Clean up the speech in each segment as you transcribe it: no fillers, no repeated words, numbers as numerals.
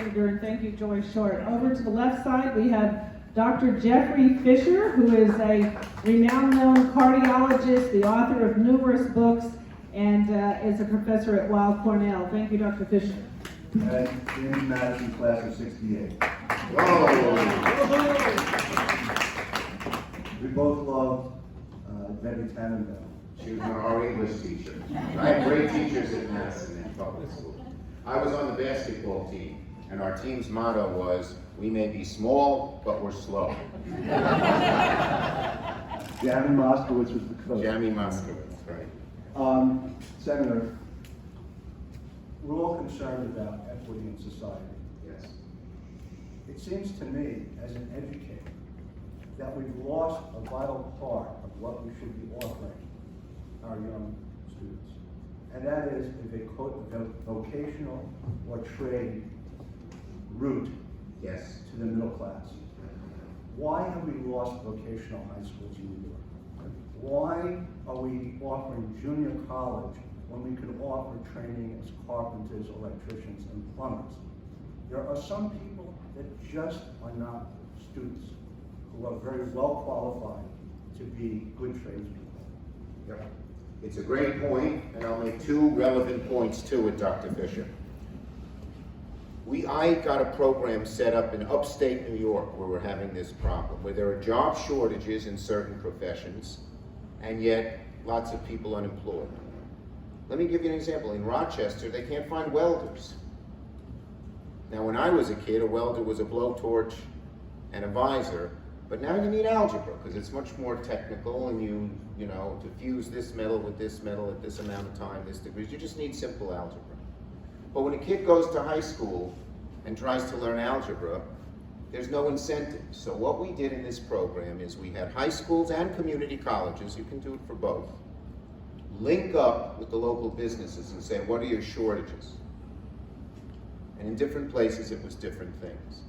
Singer, and thank you, Joy Short. Over to the left side, we have Dr. Jeffrey Fisher, who is a renowned cardiologist, the author of numerous books, and is a professor at Weill Cornell. Thank you, Dr. Fisher. And Jamie Madison, class of '68. We both loved Debbie Tannenbaum. She was our English teacher. I had great teachers at Madison and public school. I was on the basketball team, and our team's motto was, "We may be small, but we're slow." Jamie Moskowitz was the coach. Jamie Moskowitz, right. Senator, we're all concerned about equity in society. Yes. It seems to me, as an educator, that we've lost a vital part of what we should be offering our young students. And that is a vocational or trade route Yes. to the middle class. Why have we lost vocational high schools in New York? Why are we offering junior college when we could offer training as carpenters, electricians, and plumbers? There are some people that just are not students who are very well qualified to be good tradespeople. Yep. It's a great point, and I'll make two relevant points to it, Dr. Fisher. I got a program set up in upstate New York where we're having this problem, where there are job shortages in certain professions, and yet lots of people unemployed. Let me give you an example. In Rochester, they can't find welders. Now, when I was a kid, a welder was a blowtorch and a visor, but now you need algebra because it's much more technical, and you know, to fuse this metal with this metal at this amount of time, this degrees, you just need simple algebra. But when a kid goes to high school and tries to learn algebra, there's no incentive. So what we did in this program is we had high schools and community colleges, you can do it for both, link up with the local businesses and say, what are your shortages? And in different places it was different things.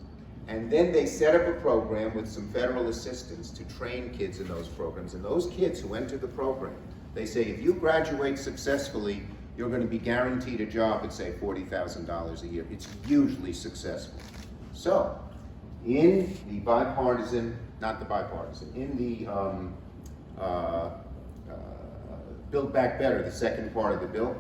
And then they set up a program with some federal assistance to train kids in those programs. And those kids who enter the program, they say, if you graduate successfully, you're going to be guaranteed a job at, say, $40,000 a year. It's hugely successful. So, in the Build Back Better, the second part of the bill,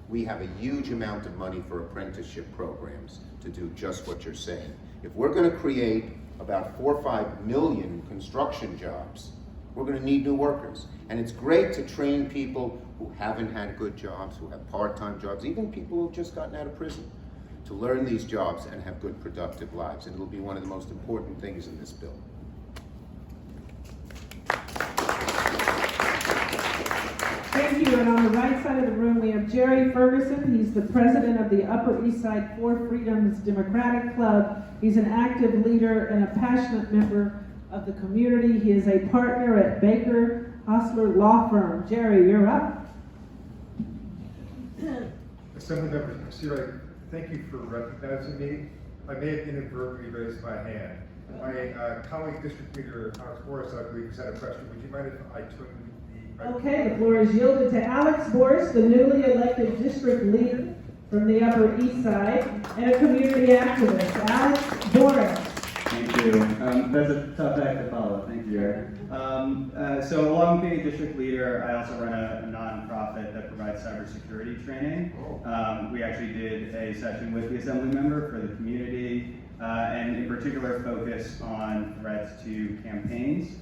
we have a huge amount of money for apprenticeship programs to do just what you're saying. If we're going to create about 4 or 5 million construction jobs, we're going to need new workers. And it's great to train people who haven't had good jobs, who have part-time jobs, even people who've just gotten out of prison, to learn these jobs and have good, productive lives. And it'll be one of the most important things in this bill. Thank you. And on the right side of the room, we have Jerry Ferguson. He's the president of the Upper East Side Four Freedoms Democratic Club. He's an active leader and a passionate member of the community. He is a partner at Baker Hostler Law Firm. Jerry, you're up. Assemblymember Seawright, thank you for recognizing me. I may have inadvertently raised my hand. My colleague, District Leader Alex Boris, I believe, has had a question. Would you mind if I took the... Okay, the floor is yielded to Alex Boris, the newly elected district leader from the Upper East Side and a community activist. Alex Boris. Thank you. That's a tough act to follow. Thank you, Eric. So along being a district leader, I also run a nonprofit that provides cybersecurity training. We actually did a session with the assembly member for the community, and in particular focus on threats to campaigns.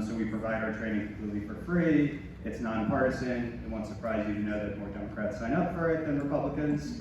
So we provide our training completely for free. It's nonpartisan. It won't surprise you to know that more Democrats sign up for it than Republicans.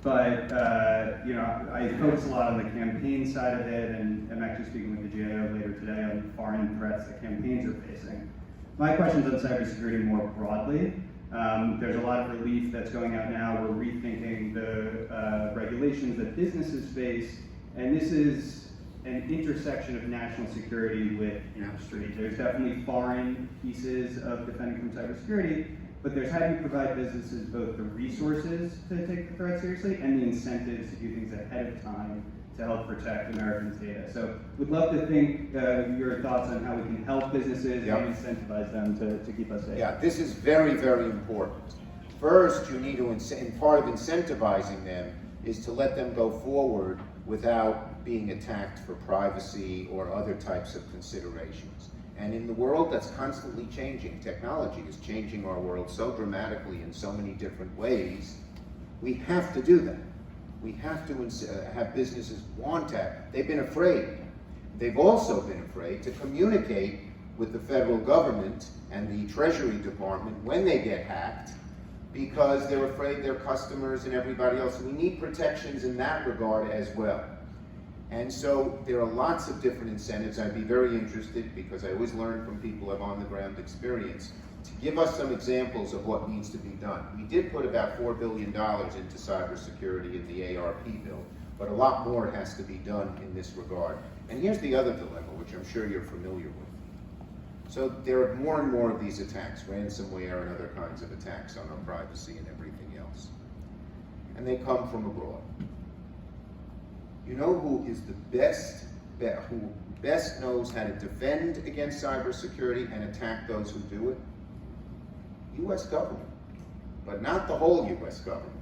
But I focus a lot on the campaign side of it, and I'm actually speaking with the GAO later today on foreign threats that campaigns are facing. My question's on cybersecurity more broadly. There's a lot of relief that's going out now. We're rethinking the regulations that businesses face, and this is an intersection of national security with industry. There's definitely foreign pieces of defending from cybersecurity, but there's how do you provide businesses both the resources to take the threat seriously and the incentives to do things ahead of time to help protect Americans' data. So we'd love to think your thoughts on how we can help businesses and incentivize them to keep us safe. Yeah, this is very, very important. First, you need to, in part of incentivizing them, is to let them go forward without being attacked for privacy or other types of considerations. And in the world that's constantly changing, technology is changing our world so dramatically in so many different ways, we have to do that. We have to have businesses want that. They've been afraid. They've also been afraid to communicate with the federal government and the Treasury Department when they get hacked, because they're afraid their customers and everybody else. We need protections in that regard as well. And so there are lots of different incentives. I'd be very interested, because I always learn from people who have on-the-ground experience, to give us some examples of what needs to be done. We did put about $4 billion into cybersecurity in the ARP bill, but a lot more has to be done in this regard. And here's the other dilemma, which I'm sure you're familiar with. So there are more and more of these attacks, ransomware and other kinds of attacks on our privacy and everything else. And they come from abroad. You know who is the who best knows how to defend against cybersecurity and attack those who do it? U.S. government, but not the whole U.S. government.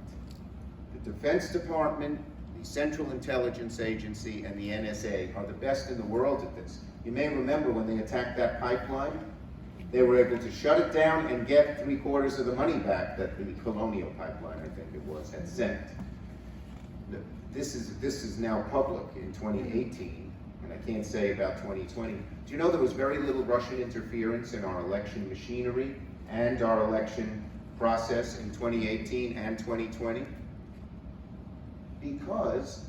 The Defense Department, the Central Intelligence Agency, and the NSA are the best in the world at this. You may remember when they attacked that pipeline, they were able to shut it down and get 3/4 of the money back that the Colonial Pipeline, I think it was, had sent. This is now public in 2018, and I can't say about 2020. Do you know there was very little Russian interference in our election machinery and our election process in 2018 and 2020? Because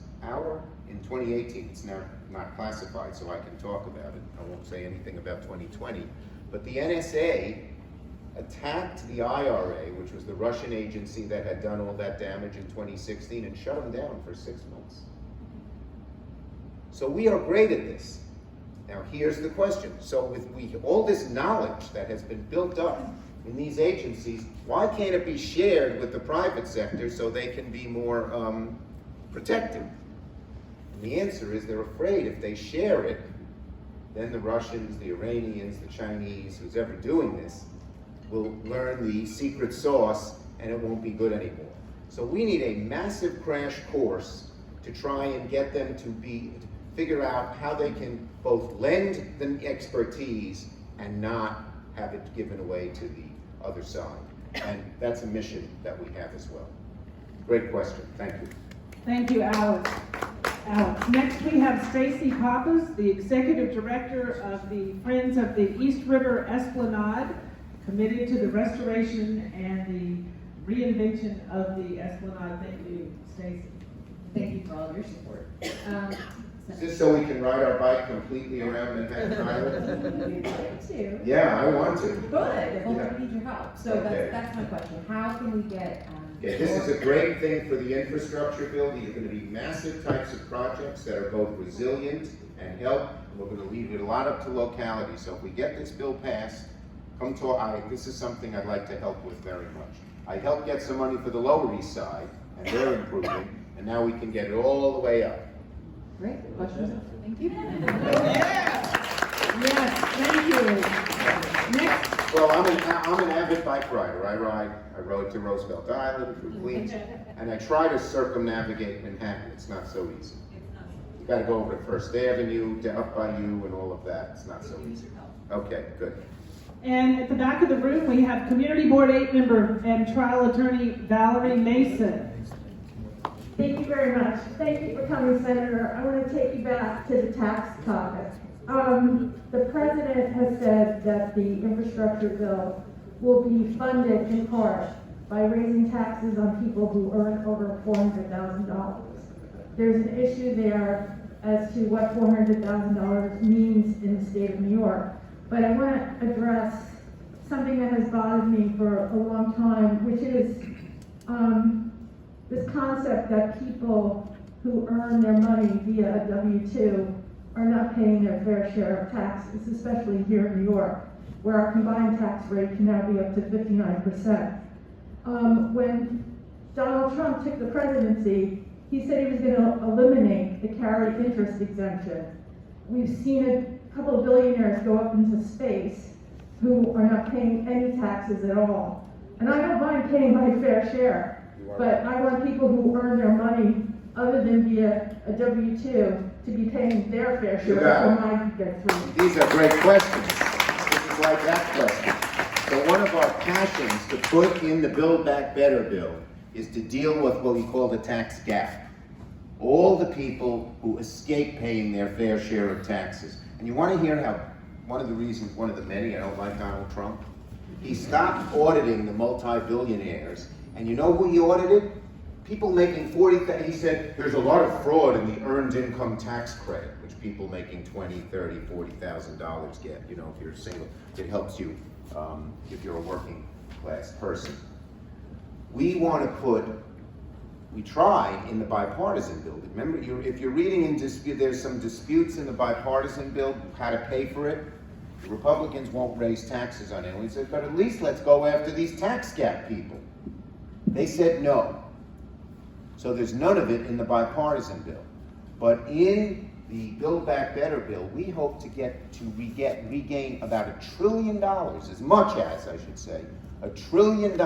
in 2018, it's now not classified, so I can talk about it. I won't say anything about 2020. But the NSA attacked the IRA, which was the Russian agency that had done all that damage in 2016, and shut them down for 6 months. So we are great at this. Now here's the question. So with all this knowledge that has been built up in these agencies, why can't it be shared with the private sector so they can be more protected? And the answer is they're afraid if they share it, then the Russians, the Iranians, the Chinese, who's ever doing this, will learn the secret sauce and it won't be good anymore. So we need a massive crash course to try and get them to figure out how they can both lend the expertise and not have it given away to the other side. And that's a mission that we have as well. Great question. Thank you. Thank you, Alex. Next we have Stacy Pappas, the Executive Director of the Friends of the East River Esplanade, committed to the restoration and the reinvention of the Esplanade. Thank you, Stacy. Thank you for all of your support. Is this so we can ride our bike completely around Manhattan Island? We'd like to. Yeah, I want to. Good, well, Yeah. we need your help. So Okay. that's my question. How can we get, Yeah, this is a great thing for the infrastructure bill. These are going to be massive types of projects that are both resilient and help. And we're going to leave it a lot up to locality. So if we get this bill passed, come talk. This is something I'd like to help with very much. I helped get some money for the Lower East Side, and they're improving. And now we can get it all the way up. great, questions? Thank you. Yes, thank you. Next, Well, I'm an avid bike rider. I rode to Roosevelt Island, through Queens, and I try to circumnavigate Manhattan. It's not so easy. You got to go over to First Avenue, up by you, and all of that. It's not so easy. Okay, good. and at the back of the room, we have Community Board 8 member and trial attorney Valerie Mason. Thank you very much. Thank you for coming, Senator. I want to take you back to the tax topic. The president has said that the infrastructure bill will be funded in part by raising taxes on people who earn over $400,000. There's an issue there as to what $400,000 means in the state of New York. But I want to address something that has bothered me for a long time, which is this concept that people who earn their money via a W-2 are not paying their fair share of taxes, especially here in New York, where our combined tax rate can now be up to 59%. When Donald Trump took the presidency, he said he was going to eliminate the carried interest exemption. We've seen a couple of billionaires go up into space who are not paying any taxes at all. And I don't mind paying my fair share. But I want people who earn their money other than via a W-2 to be paying their fair You share got it. before mine gets through. These are great questions. This is like that question. So one of our passions to put in the Build Back Better bill is to deal with what we call the tax gap. All the people who escape paying their fair share of taxes. And you want to hear how one of the reasons, one of the many, I don't like Donald Trump, he stopped auditing the multi-billionaires. And you know who he audited? People making he said, there's a lot of fraud in the earned income tax credit, which people making $20,000, $30,000, $40,000 get. You know, if you're single, it helps you if you're a working class person. We tried in the bipartisan bill. Remember, if you're reading in dispute, there's some disputes in the bipartisan bill, how to pay for it. The Republicans won't raise taxes on anyone. We said, but at least let's go after these tax gap people. They said no. So there's none of it in the bipartisan bill. But in the Build Back Better bill, we hope to regain about $1 trillion, as much as, I should say, $1 trillion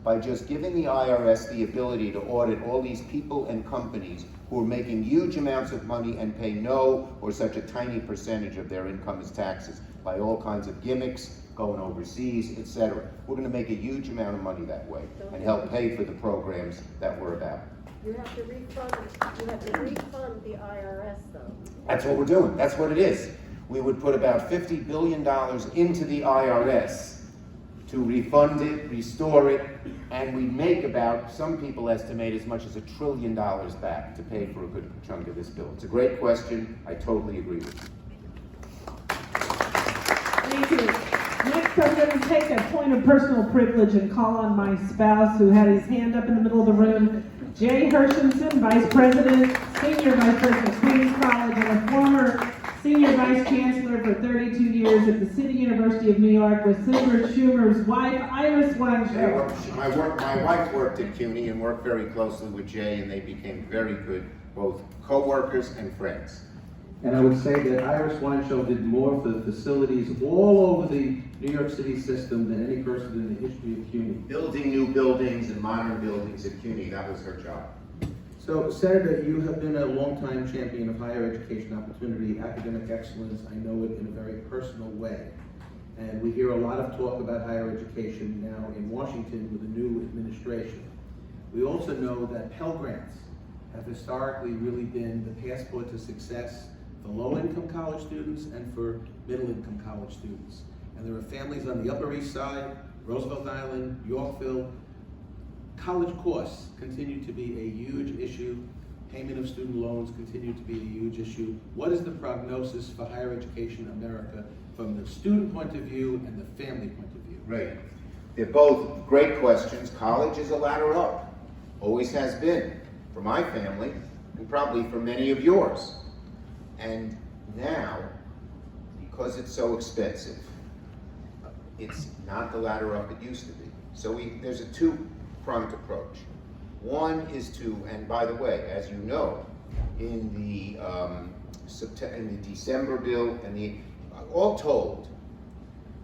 by just giving the IRS the ability to audit all these people and companies who are making huge amounts of money and pay no or such a tiny percentage of their income as taxes by all kinds of gimmicks, going overseas, etc. We're going to make a huge amount of money that way and help pay for the programs that we're about. You have to refund the IRS though. That's what we're doing. That's what it is. We would put about $50 billion into the IRS to refund it, restore it, and we make about, some people estimate, as much as $1 trillion back to pay for a good chunk of this bill. It's a great question. I totally agree with you. Thank you. Next, I'm going to take a point of personal privilege and call on my spouse who had his hand up in the middle of the room, Jay Hershenson, Vice President, Senior Vice President of Queens College, and a former Senior Vice Chancellor for 32 years at the City University of New York with Senator Schumer's wife, Iris Weintraub. My wife worked at CUNY and worked very closely with Jay, and they became very good, both co-workers and friends. And I would say that Iris Weintraub did more for the facilities all over the New York City system than any person in the history of CUNY. Building new buildings and modern buildings at CUNY, that was her job. So, Senator, you have been a longtime champion of higher education opportunity, academic excellence. I know it in a very personal way. And we hear a lot of talk about higher education now in Washington with the new administration. We also know that Pell Grants have historically really been the passport to success for low-income college students and for middle-income college students. And there are families on the Upper East Side, Roosevelt Island, Yorkville. College costs continue to be a huge issue. Payment of student loans continue to be a huge issue. What is the prognosis for higher education in America from the student point of view and the family point of view? Right. They're both great questions. College is a ladder up. Always has been for my family and probably for many of yours. And now, because it's so expensive, it's not the ladder up it used to be. So there's a two-pronged approach. One is to, and by the way, as you know, in the December bill and all told,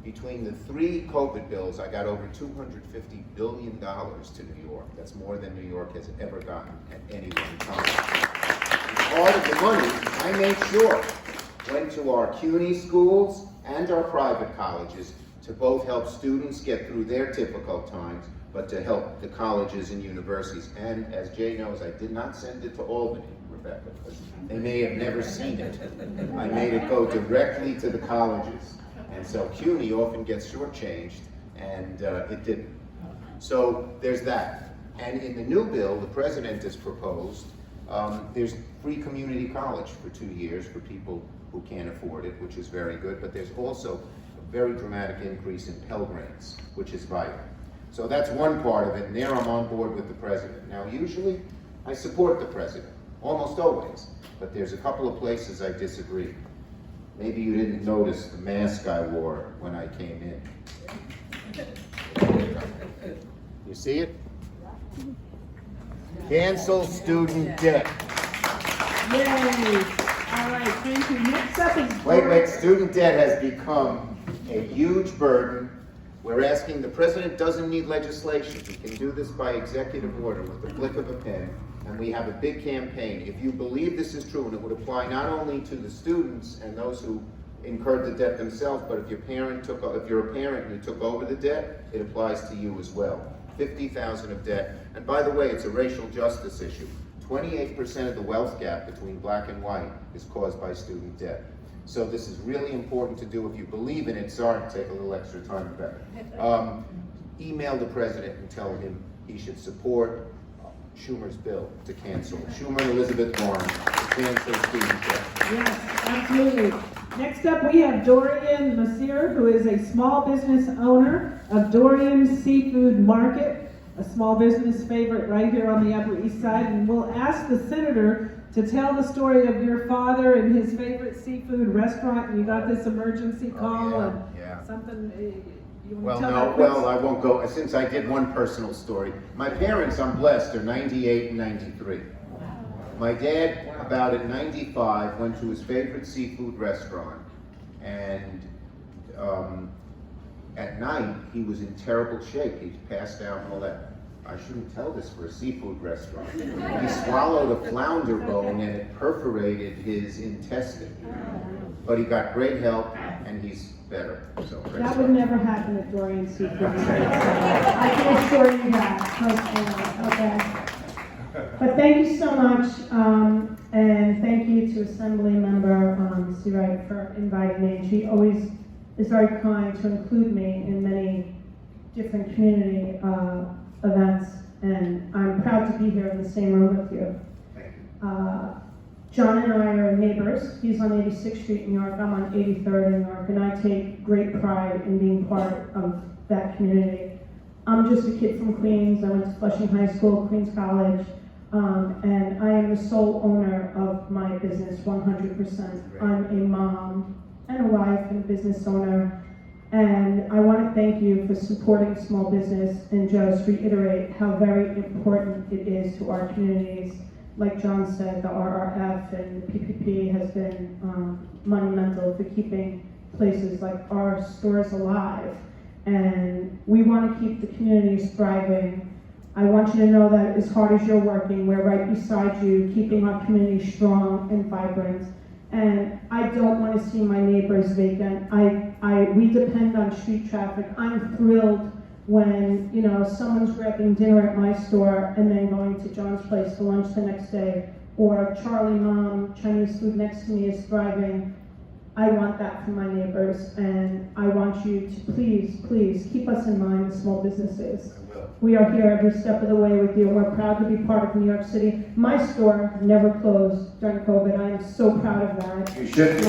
between the three COVID bills, I got over $250 billion to New York. That's more than New York has ever gotten at any one time. And part of the money, I made sure, went to our CUNY schools and our private colleges to both help students get through their difficult times, but to help the colleges and universities. And as Jay knows, I did not send it to Albany, Rebecca, because they may have never seen it. I made it go directly to the colleges. And so CUNY often gets shortchanged, and it didn't. So there's that. And in the new bill, the president has proposed, there's free community college for 2 years for people who can't afford it, which is very good, but there's also a very dramatic increase in Pell Grants, which is vital. So that's one part of it, and there I'm on board with the president. Now, usually, I support the president, almost always, but there's a couple of places I disagree. Maybe you didn't notice the mask I wore when I came in. You see it? Cancel student debt. Yay! All right, thank you. Next up is... Wait, student debt has become a huge burden. We're asking, the president doesn't need legislation. He can do this by executive order with the flick of a pen. And we have a big campaign. If you believe this is true, and it would apply not only to the students and those who incurred the debt themselves, but if you're a parent and you took over the debt, it applies to you as well. 50,000 of debt. And by the way, it's a racial justice issue. 28% of the wealth gap between black and white is caused by student debt. So this is really important to do if you believe in it. Sorry to take a little extra time for that. Email the president and tell him he should support Schumer's bill to cancel. Schumer and Elizabeth Warren to cancel student debt. Yes, absolutely. Next up, we have Dorian Masir, who is a small business owner of Dorian Seafood Market, a small business favorite right here on the Upper East Side. And we'll ask the senator to tell the story of your father and his favorite seafood restaurant. And you got this emergency call and something. You want to tell that quick? I won't go. Since I did one personal story, my parents, I'm blessed, are 98 and 93. My dad, about at 95, went to his favorite seafood restaurant, and at night he was in terrible shape. He passed out and all that. I shouldn't tell this for a seafood restaurant. He swallowed a flounder bone and it perforated his intestine. But he got great help and he's better. So That would never happen at Dorian Seafood. I can assure you that. Okay. But thank you so much, and thank you to Assembly Member Seawright for inviting me. She always is very kind to include me in many different community events, and I'm proud to be here in the same room with you. John and I are neighbors. He's on 86th Street in New York, I'm on 83rd in New York, and I take great pride in being part of that community. I'm just a kid from Queens. I went to Flushing High School, Queens College, and I am the sole owner of my business, 100%. I'm a mom and a wife and a business owner, and I want to thank you for supporting small business and just reiterate how very important it is to our communities. Like John said, the RRF and the PPP has been monumental for keeping places like our stores alive. And we want to keep the communities thriving. I want you to know that as hard as you're working, we're right beside you, keeping our community strong and vibrant. And I don't want to see my neighbors vacant. We depend on street traffic. I'm thrilled when, you know, someone's grabbing dinner at my store and then going to John's place for lunch the next day, or Charlie Mom, Chinese food next to me is thriving. I want that for my neighbors, and I want you to please, please keep us in mind as small businesses. We are here every step of the way with you, and we're proud to be part of New York City. My store never closed during COVID. I am so proud of that. You should be.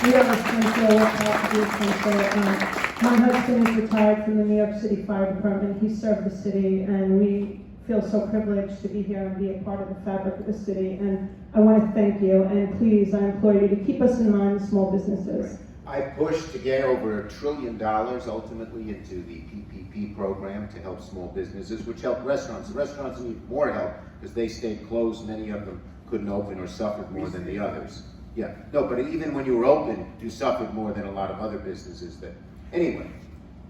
We are essential. We're proud to be essential. My husband is retired from the New York City Fire Department. He served the city, and we feel so privileged to be here and be a part of the fabric of the city. And I want to thank you, and please, I implore you to keep us in mind, small businesses. I pushed to get over $1 trillion ultimately into the PPP program to help small businesses, which helped restaurants. The restaurants need more help because they stayed closed. Many of them couldn't open or suffered more than the others. Yeah, no, but even when you were open, you suffered more than a lot of other businesses that. Anyway,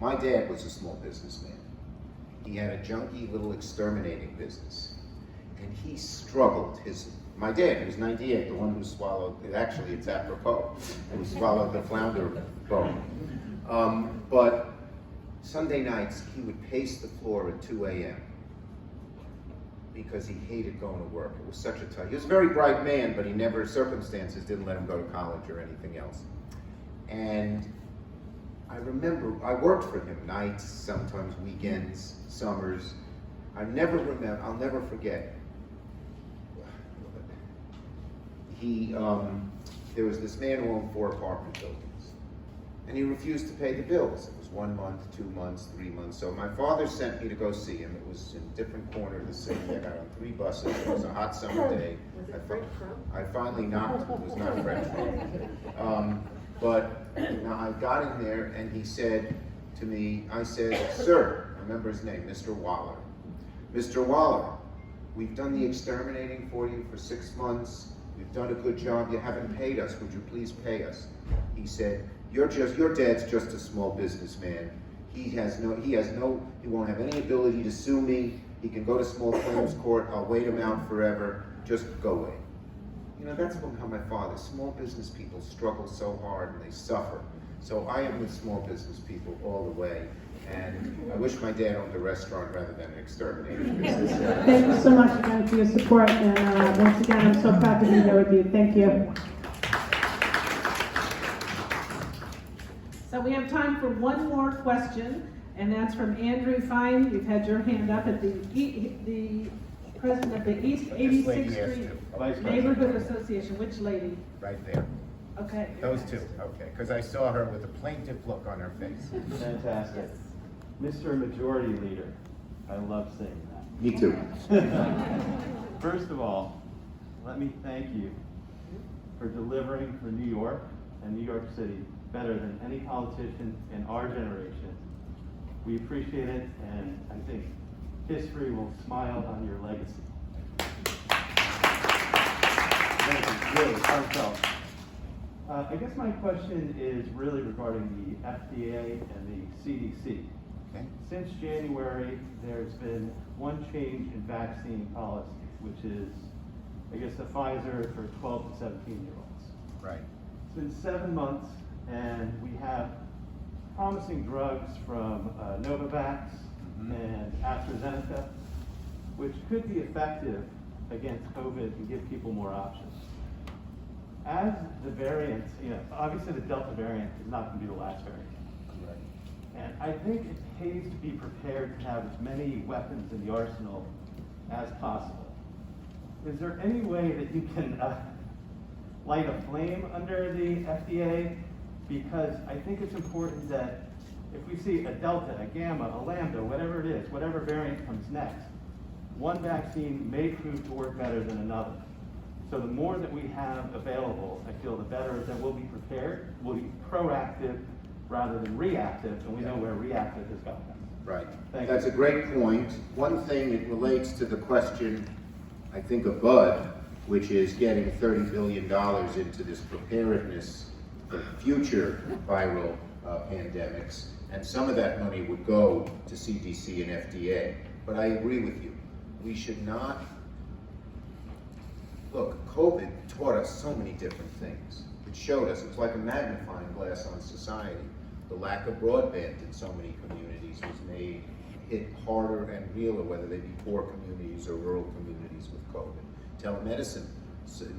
my dad was a small businessman. He had a junky little exterminating business, and he struggled. My dad, who was 98, the one who swallowed, actually it's apropos, who swallowed the flounder bone. But Sunday nights, he would pace the floor at 2 a.m. because he hated going to work. It was such a tough, he was a very bright man, but circumstances didn't let him go to college or anything else. And I remember, I worked for him nights, sometimes weekends, summers. I'll never forget. There was this man who owned 4 apartment buildings, and he refused to pay the bills. It was 1 month, 2 months, 3 months. So my father sent me to go see him. It was in a different corner of the city. I got on 3 buses. It was a hot summer day. Was it French fry? I finally knocked. It was not French fry. But I got in there, and he said to me, I said, "Sir," I remember his name, Mr. Waller. "Mr. Waller, we've done the exterminating for you for 6 months. We've done a good job. You haven't paid us. Would you please pay us?" He said, your dad's just a small businessman. He won't have any ability to sue me. He can go to small claims court. I'll wait him out forever. Just go away. You know, that's how my father, small business people struggle so hard and they suffer. So I am with small business people all the way. And I wish my dad owned a restaurant rather than an exterminator business. Thank you so much again for your support, and once again, I'm so proud to be here with you. Thank you. So we have time for one more question, and that's from Andrew Fine. You've had your hand up at the president of the East 86th Street Neighborhood Association. Which lady? Right there. Okay. Those two, okay, because I saw her with a plaintive look on her face. Fantastic. Mr. Majority Leader, I love saying that. Me too. First of all, let me thank you for delivering for New York and New York City better than any politician in our generation. We appreciate it, and I think history will smile on your legacy. Thank you, really, heartfelt. I guess my question is really regarding the FDA and the CDC. Okay. Since January, there's been one change in vaccine policy, which is, I guess, the Pfizer for 12 to 17-year-olds. Right. It's been 7 months, and we have promising drugs from Novavax and AstraZeneca, which could be effective against COVID and give people more options. As the variants, obviously the Delta variant is not going to be the last variant. And I think it pays to be prepared to have as many weapons in the arsenal as possible. Is there any way that you can light a flame under the FDA? Because I think it's important that if we see a Delta, a Gamma, a Lambda, whatever it is, whatever variant comes next, one vaccine may prove to work better than another. So the more that we have available, I feel the better that we'll be prepared, we'll be proactive rather than reactive, and we know where reactive has gotten us. Right. That's a great point. One thing, it relates to the question, I think, of Bud, which is getting $30 billion into this preparedness for future viral pandemics, and some of that money would go to CDC and FDA. But I agree with you. We should not. Look, COVID taught us so many different things. It showed us, it was like a magnifying glass on society. The lack of broadband in so many communities was made hit harder and realer, whether they be poor communities or rural communities with COVID. Telemedicine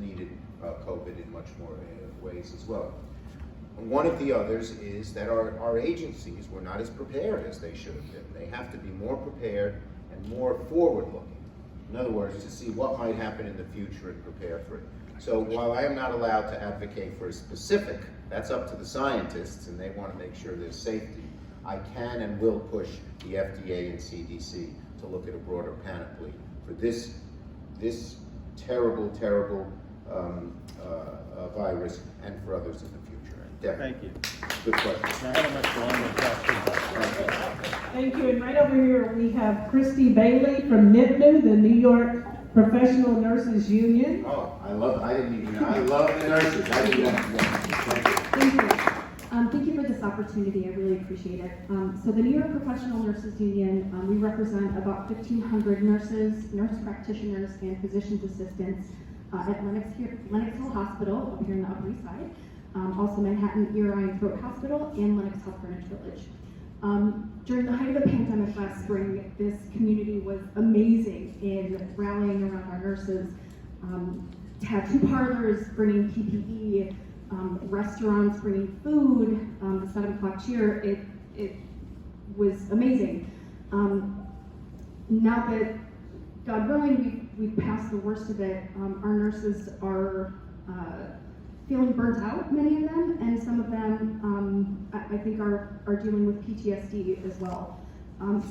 needed COVID in much more ways as well. One of the others is that our agencies were not as prepared as they should have been. They have to be more prepared and more forward-looking. In other words, to see what might happen in the future and prepare for it. So while I am not allowed to advocate for a specific, that's up to the scientists, and they want to make sure there's safety, I can and will push the FDA and CDC to look at a broader panoply for this terrible, terrible virus and for others in the future. Definitely. Thank you. Good question. Thank you. And right over here we have Christy Bailey from NIPNU, the New York Professional Nurses Union. Oh, I love the nurses. I didn't know. Thank you. Thank you. Thank you for this opportunity. I really appreciate it. So the New York Professional Nurses Union, we represent about 1,500 nurses, nurse practitioners, and physician's assistants at Lenox Hill Hospital up here in the Upper East Side. Also Manhattan Ear, Eye, and Throat Hospital, and Lenox Health Greenwich Village. During the height of the pandemic last spring, this community was amazing in rallying around our nurses. Tattoo parlors bringing PPE, restaurants bringing food, the 7 o'clock cheer, it was amazing. Now that, God willing, we've passed the worst of it, our nurses are feeling burnt out, many of them, and some of them I think are dealing with PTSD as well.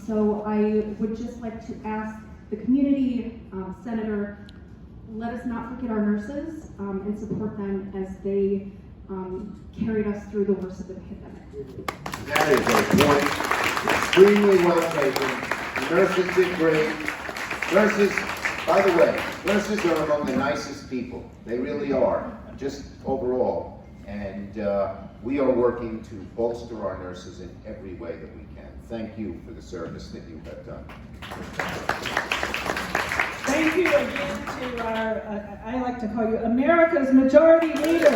So I would just like to ask the community, Senator, let us not forget our nurses and support them as they carried us through the worst of the pandemic. That is a point extremely well taken. The nurses did great. Nurses, by the way, nurses are among the nicest people. They really are, just overall. And we are working to bolster our nurses in every way that we can. Thank you for the service that you have done. Thank you again to our, I like to call you America's Majority Leader.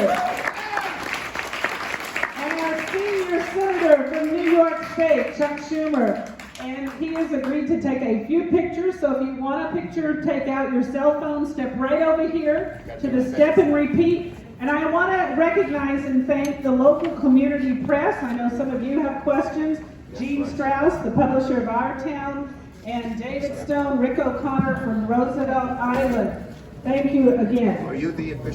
And our senior senator from New York State, Chuck Schumer. And he has agreed to take a few pictures, so if you want a picture, take out your cell phone, step right over here to the step and repeat. And I want to recognize and thank the local community press. I know some of you have questions. Gene Strauss, the publisher of Our Town, and David Stone, Rick O'Connor from Roosevelt Island. Thank you again. Are you the official?